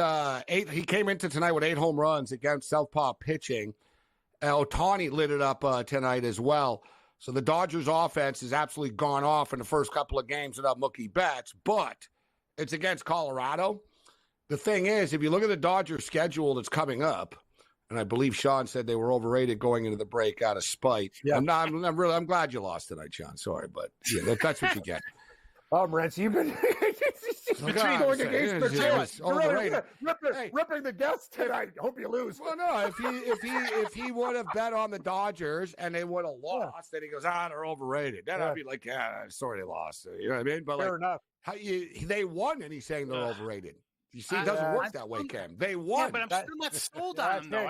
8. He came into tonight with 8 home runs against southpaw pitching. Ohtani lit it up tonight as well. So the Dodgers offense has absolutely gone off in the first couple of games without Mookie Betts, but it's against Colorado, The thing is, if you look at the Dodgers schedule that's coming up, and I believe Sean said they were overrated going into the break out of spite. Yeah. I'm glad you lost tonight, Sean. Sorry, but that's what you get. Oh, Morency, you've been between going against the Giants. Ripping the guests tonight. Hope you lose. Well, no, if he would have bet on the Dodgers and they would have lost, then he goes, they're overrated. Then I'd be like, sorry they lost. You know what I mean? But fair enough. They won, and he's saying they're overrated. You see, it doesn't work that way, Cam. They won. Yeah, but I'm still not sold on them, though.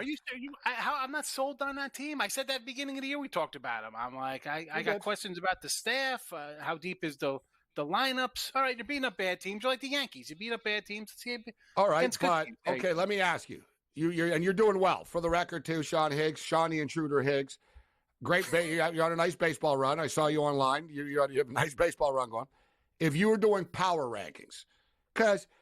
I'm not sold on that team. I said that at the beginning of the year we talked about them. I'm like, I got questions about the staff. How deep is the lineups? All right, you're beating up bad teams. You're like the Yankees. You beat up bad teams. All right, but okay, let me ask you. You're doing well. For the record, too, Sean Higgs, Shawnee Intruder Higgs. Great. You're on a nice baseball run. I saw you online. You have a nice baseball run going. If you were doing power rankings, because –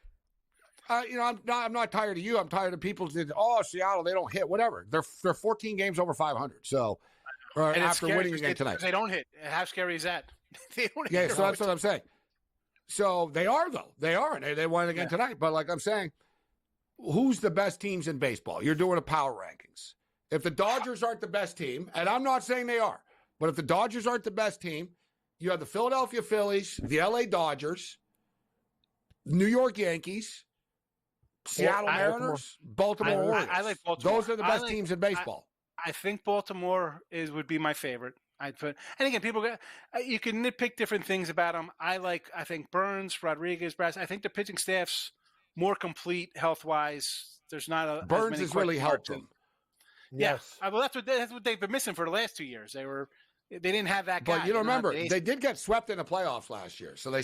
I'm not tired of you. I'm tired of people that, Seattle, they don't hit, whatever. They're 14 games over 500. So after winning again tonight. They don't hit. How scary is that? They don't hit. Yeah, so that's what I'm saying. So they are, though. They are, and they won again tonight. But like I'm saying, who's the best teams in baseball? You're doing a power rankings. If the Dodgers aren't the best team, and I'm not saying they are, but if the Dodgers aren't the best team, you have the Philadelphia Phillies, the LA Dodgers, New York Yankees, Seattle Mariners, Baltimore Orioles. I like Baltimore. Those are the best teams in baseball. I think Baltimore would be my favorite. And again, you can nitpick different things about them. I think Burns, Rodriguez, Brass. I think the pitching staff's more complete health wise. There's not a Burns has really helped them. Yes. Yeah. Well, that's what they've been missing for the last 2 years. They didn't have that guy. But you don't remember, they did get swept in the playoffs last year, so they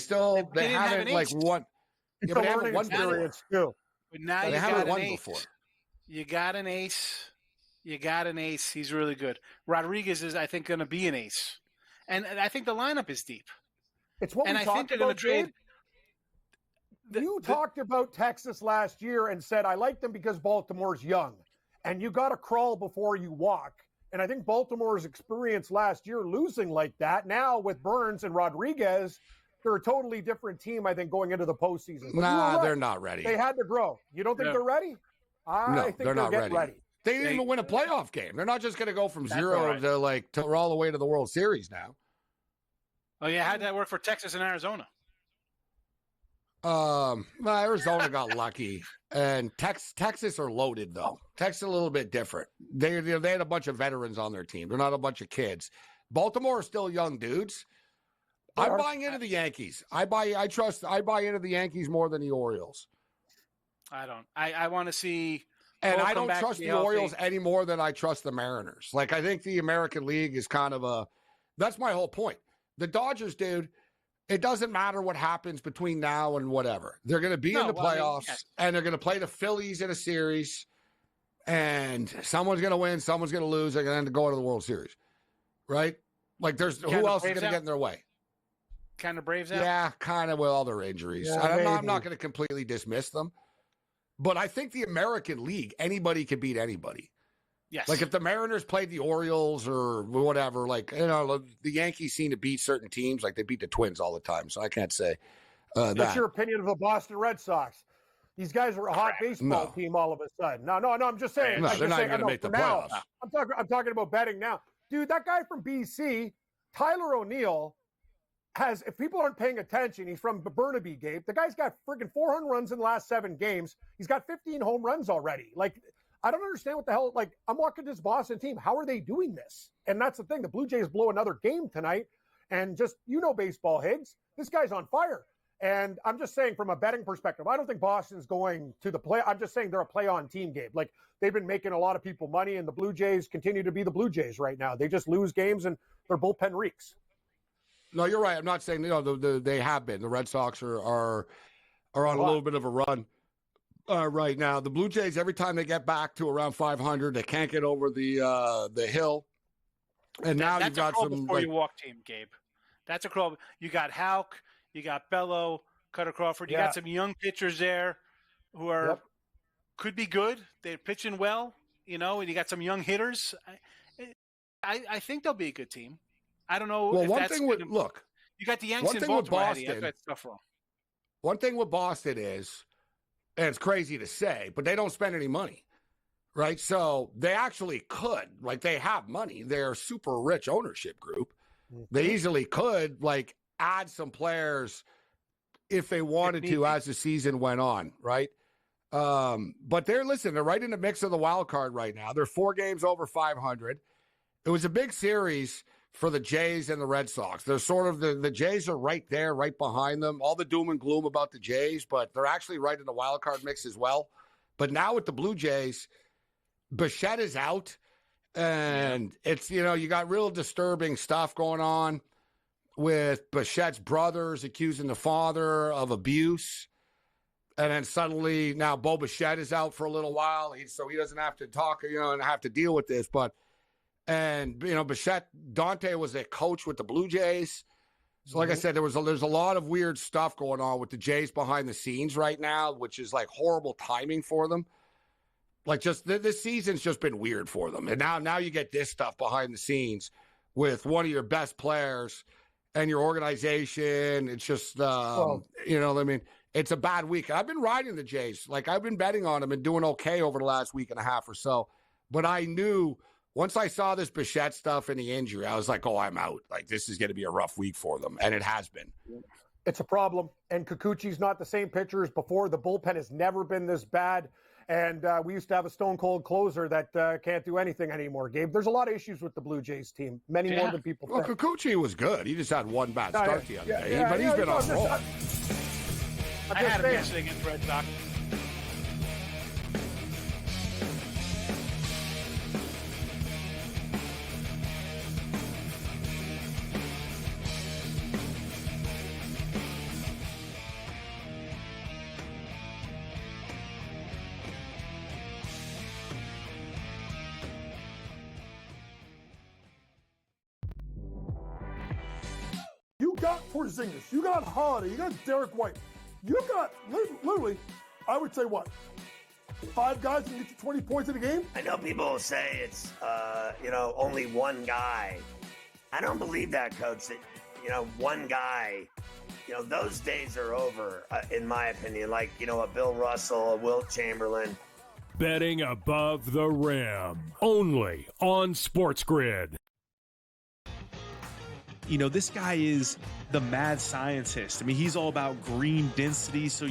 haven't like won. It's a learning experience too. But now you got an ace. Before. You got an ace. He's really good. Rodriguez is, I think, going to be an ace, and I think the lineup is deep. It's what we talked about. Trade. You talked about Texas last year and said I like them because Baltimore's young, and you got to crawl before you walk. And I think Baltimore's experience last year losing like that. Now with Burns and Rodriguez, they're a totally different team, I think, going into the postseason. But they're not ready. They had to grow. You don't think they're ready? I think they're not ready. They didn't even win a playoff game. They're not just going to go from zero to all the way to the World Series now. Oh, yeah. How'd that work for Texas and Arizona? Arizona got lucky. And Texas are loaded, though. Texas a little bit different. They had a bunch of veterans on their team. They're not a bunch of kids. Baltimore are still young dudes. I'm buying into the Yankees. I buy into the Yankees more than the Orioles. I don't. I want to see. And I don't trust the Orioles any more than I trust the Mariners. Like, I think the American League is kind of that's my whole point. The Dodgers, dude, it doesn't matter what happens between now and whatever. They're going to be in the playoffs, and they're going to play the Phillies in a series, and someone's going to win, someone's going to lose. They're going to end up going to the World Series, right? Like, who else is going to get in their way? Kind of Braves out? Yeah, kind of with all their injuries. Yeah, I'm not going to completely dismiss them. But I think the American League, anybody can beat anybody. Yes. Like if the Mariners played the Orioles or whatever, like, the Yankees seem to beat certain teams. Like they beat the Twins all the time. So I can't say that. What's your opinion of the Boston Red Sox? These guys are a hot baseball team all of a sudden. No, I'm just saying. No, they're not going to make the playoffs. I'm talking about betting now. Dude, that guy from BC, Tyler O'Neill, if people aren't paying attention, he's from Burnaby, Gabe. The guy's got friggin' 400 runs in the last 7 games. He's got 15 home runs already. Like, I don't understand what the hell. Like, I'm watching this Boston team. How are they doing this? And that's the thing. The Blue Jays blow another game tonight. And just, baseball, Higgs. This guy's on fire. And I'm just saying from a betting perspective, I don't think Boston's going to the play. I'm just saying they're a play-on team, Gabe. Like, they've been making a lot of people money, and the Blue Jays continue to be the Blue Jays right now. They just lose games, and their bullpen reeks. No, you're right. I'm not saying they have been. The Red Sox are on a little bit of a run right now. The Blue Jays, every time they get back to around 500, they can't get over the hill. And now you've got some before you walk team, Gabe. That's a crawl. You got Houck, you got Bello, Cutter Crawford. You got some young pitchers there who could be good. They're pitching well, and you got some young hitters. I think they'll be a good team. I don't know. Well, if one that's thing with you got the Yankees in Baltimore. One thing with Boston is And it's crazy to say, but they don't spend any money, right? So they actually could, like they have money. They're a super rich ownership group. They easily could like add some players if they wanted to as the season went on, right? But they're right in the mix of the wild card right now. They're 4 games over 500. It was a big series for the Jays and the Red Sox. They're sort of the Jays are right there, right behind them. All the doom and gloom about the Jays, but they're actually right in the wild card mix as well. But now with the Blue Jays, Bichette is out, and it's, you got real disturbing stuff going on with Bichette's brothers accusing the father of abuse. And then suddenly now Bo Bichette is out for a little while, so he doesn't have to talk, and have to deal with this. Bichette, Dante was a coach with the Blue Jays. So like I said, there's a lot of weird stuff going on with the Jays behind the scenes right now, which is like horrible timing for them. Like just this season's just been weird for them. And now you get this stuff behind the scenes with one of your best players and your organization. It's just, it's a bad week. I've been riding the Jays. Like I've been betting on them and doing okay over the last week and a half or so. But I knew once I saw this Bichette stuff and the injury, I was like, oh, I'm out. Like this is going to be a rough week for them. And it has been. It's a problem. And Kikuchi's not the same pitcher as before. The bullpen has never been this bad. And we used to have a stone-cold closer that can't do anything anymore, Gabe. There's a lot of issues with the Blue Jays team, many more than people think. Well, Kikuchi was good. He just had one bad start the other day. But he's been on roll. I had him yesterday against Red Sox. You got Porzingis, you got Holiday, you got Derek White. You got literally, I would say 5 guys can get you 20 points in a game? I know people will say it's, only one guy. I don't believe that, Coach, that, one guy, those days are over, in my opinion. Like, a Bill Russell, a Wilt Chamberlain. Betting above the rim, only on SportsGrid. This guy is the mad scientist. I mean, he's all about green density. So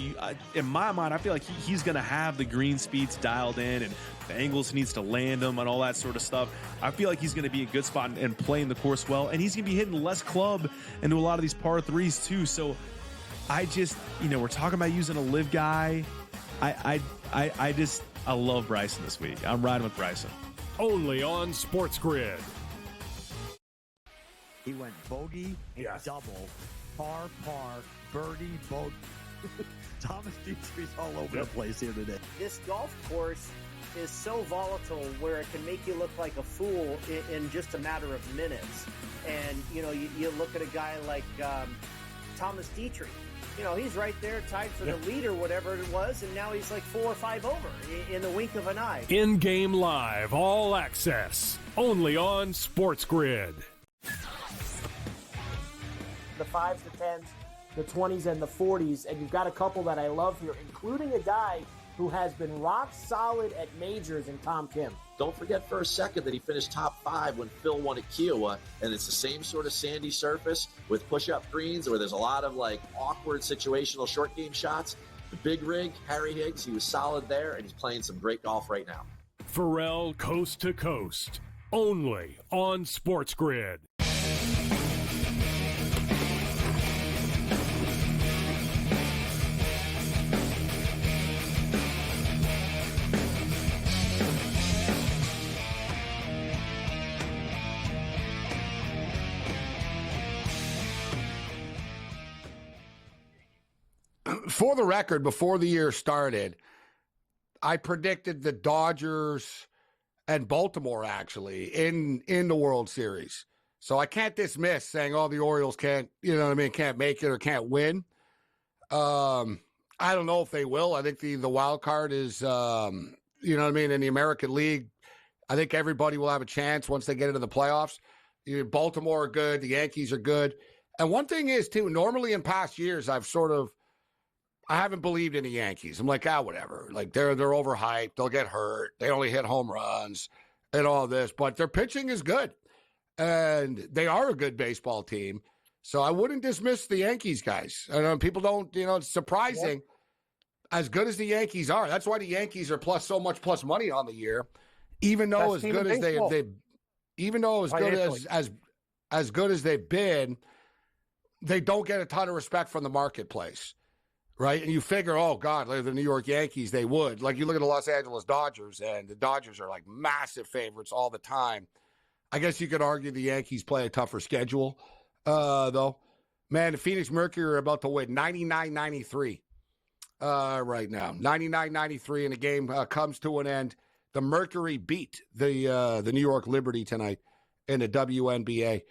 in my mind, I feel like he's going to have the green speeds dialed in, and the angles needs to land them and all that sort of stuff. I feel like he's going to be a good spot and playing the course well. And he's going to be hitting less club into a lot of these par threes too. So I just, we're talking about using a live guy. I love Bryson this week. I'm riding with Bryson. Only on SportsGrid. He went bogey, double, par, birdie, bogey. Thomas Dietrich's all over the place here today. This golf course is so volatile where it can make you look like a fool in just a matter of minutes. And, you look at a guy like Thomas Dietrich. He's right there tied for the lead or whatever it was, and now he's like 4 or 5 over in the wink of an eye. In-game live, all access, only on SportsGrid. The 5s, the 10s, the 20s, and the 40s, and you've got a couple that I love here, including a guy who has been rock solid at majors in Tom Kim. Don't forget for a second that he finished top 5 when Phil won at Kiowa, and it's the same sort of sandy surface with push-up greens where there's a lot of awkward situational short game shots. The big rig, Harry Higgs, he was solid there, and he's playing some great golf right now. Pharrell Coast to Coast, only on SportsGrid. For the record, before the year started, I predicted the Dodgers and Baltimore actually in the World Series. So I can't dismiss saying, the Orioles can't, can't make it or can't win. I don't know if they will. I think the wild card is, in the American League. I think everybody will have a chance once they get into the playoffs. Baltimore are good. The Yankees are good. And one thing is, too, normally in past years, I haven't believed in the Yankees. I'm like, whatever. Like they're overhyped. They'll get hurt. They only hit home runs and all this, but their pitching is good, and they are a good baseball team. So I wouldn't dismiss the Yankees, guys. I know people don't. It's surprising. Yeah. As good as the Yankees are, that's why the Yankees are so much plus money on the year, even though as good as as good as they've been, they don't get a ton of respect from the marketplace. Right, and you figure, oh, God, like the New York Yankees, they would. Like, you look at the Los Angeles Dodgers, and the Dodgers are, like, massive favorites all the time. I guess you could argue the Yankees play a tougher schedule, though. Man, the Phoenix Mercury are about to win 99-93 right now. 99-93, and the game comes to an end. The Mercury beat the New York Liberty tonight in the WNBA.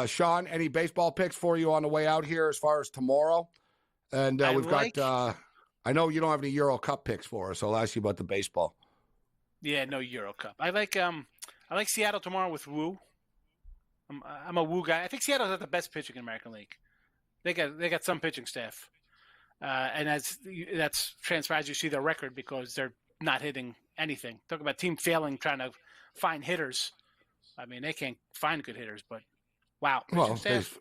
Sean, any baseball picks for you on the way out here as far as tomorrow? And we've got, I know you don't have any Euro Cup picks for us, so I'll ask you about the baseball. Yeah, no Euro Cup. I like Seattle tomorrow with Wu. I'm a Wu guy. I think Seattle's got the best pitching in American League. They got some pitching staff, and that's transfers. You see their record because they're not hitting anything. Talk about team failing trying to find hitters. I mean, they can't find good hitters, but wow, pitching staff.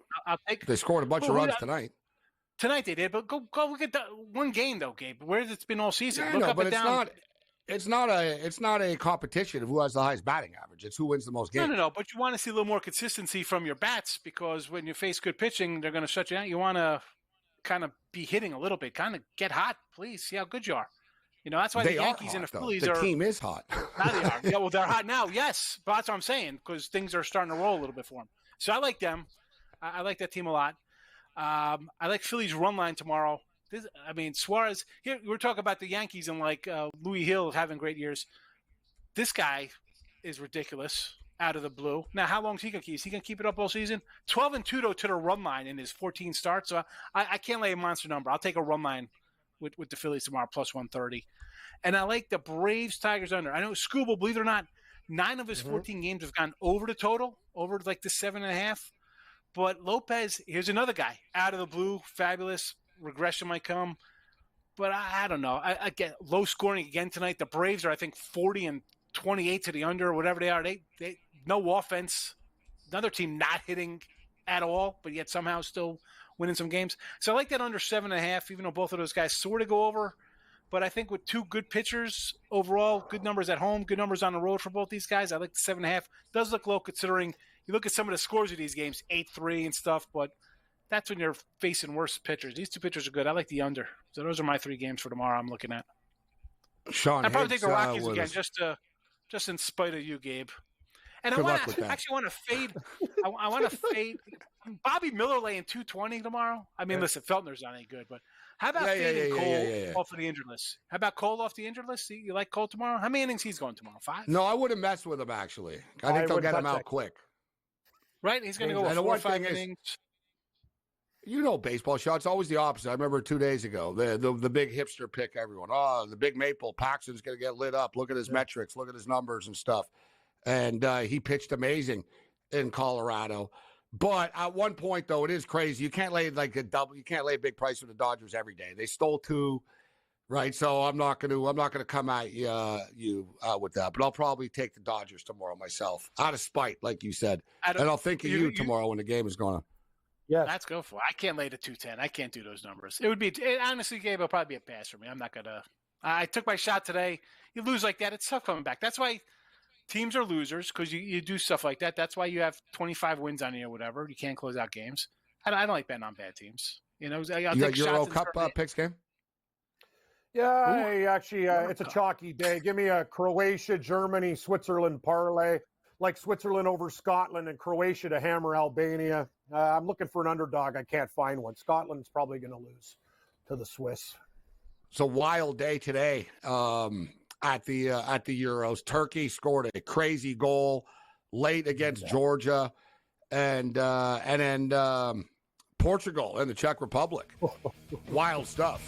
They scored a bunch of runs tonight. Tonight they did, but go look at that one game though, Gabe. Where it's been all season. Yeah, look but it's not a competition of who has the highest batting average. It's who wins the most games. No. But you want to see a little more consistency from your bats because when you face good pitching, they're going to shut you out. You want to kind of be hitting a little bit, kind of get hot, please. See how good you are. That's why the Yankees and the Phillies are. The team is hot. Now they are. Yeah, well, they're hot now. Yes, but that's what I'm saying because things are starting to roll a little bit for them. So I like them. I like that team a lot. I like Philly's run line tomorrow. Suarez. Here we're talking about the Yankees and like Louis Hill having great years. This guy is ridiculous out of the blue. Now, how long is he going to keep? Is he going to keep it up all season? 12-2 though to the run line in his 14 starts. So I can't lay a monster number. I'll take a run line with the Phillies tomorrow plus 130. And I like the Braves Tigers under. I know Scooble, believe it or not, 9 of his 14 games have gone over the total, over like the 7.5. But Lopez, here's another guy out of the blue, fabulous. Regression might come, but I don't know. I get low scoring again tonight. The Braves are, I think, 40-28 to the under or whatever they are. They no offense. Another team not hitting at all, but yet somehow still winning some games. So I like that under 7.5, even though both of those guys sort of go over. But I think with 2 good pitchers overall, good numbers at home, good numbers on the road for both these guys, I like the 7.5. Does look low considering you look at some of the scores of these games, 8-3 and stuff, but that's when you're facing worse pitchers. These 2 pitchers are good. I like the under. So those are my 3 games for tomorrow I'm looking at. Sean, I'd probably take the Rockies again just in spite of you, Gabe. And I actually want to fade. I want to fade Bobby Miller laying 220 tomorrow. I mean, listen, Feltner's not any good, but how about fading Cole off of the injured list? How about Cole off the injured list? You like Cole tomorrow? How many innings he's going tomorrow? 5? No, I wouldn't mess with him, actually. I think they'll get him out quick. Right? He's going to go with 4 or 5 innings. Baseball shot. It's always the opposite. I remember 2 days ago, the big hipster pick everyone. Oh, the big maple. Paxton's going to get lit up. Look at his metrics. Look at his numbers and stuff. And he pitched amazing in Colorado. But at one point, though, it is crazy. You can't lay like a double. You can't lay a big price for the Dodgers every day. They stole 2, right? So I'm not gonna come at you with that. But I'll probably take the Dodgers tomorrow myself, out of spite, like you said. And I'll think of you tomorrow when the game is going on. Yeah, let's go for it. I can't lay the 210. I can't do those numbers. Honestly, Gabe, it'll probably be a pass for me. I'm not gonna. I took my shot today. You lose like that, it's tough coming back. That's why teams are losers because you do stuff like that. That's why you have 25 wins on you or whatever. You can't close out games. I don't like betting on bad teams. You got Euro Cup picks game? Yeah, it's a chalky day. Give me a Croatia, Germany, Switzerland parlay. Like Switzerland over Scotland and Croatia to hammer Albania. I'm looking for an underdog. I can't find one. Scotland's probably going to lose to the Swiss. It's a wild day today at the Euros. Turkey scored a crazy goal late against Georgia, and then Portugal and the Czech Republic. Wild stuff.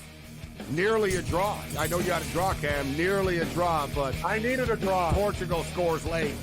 Nearly a draw. I know you had a draw, Cam. Nearly a draw, but I needed a draw. Portugal scores late.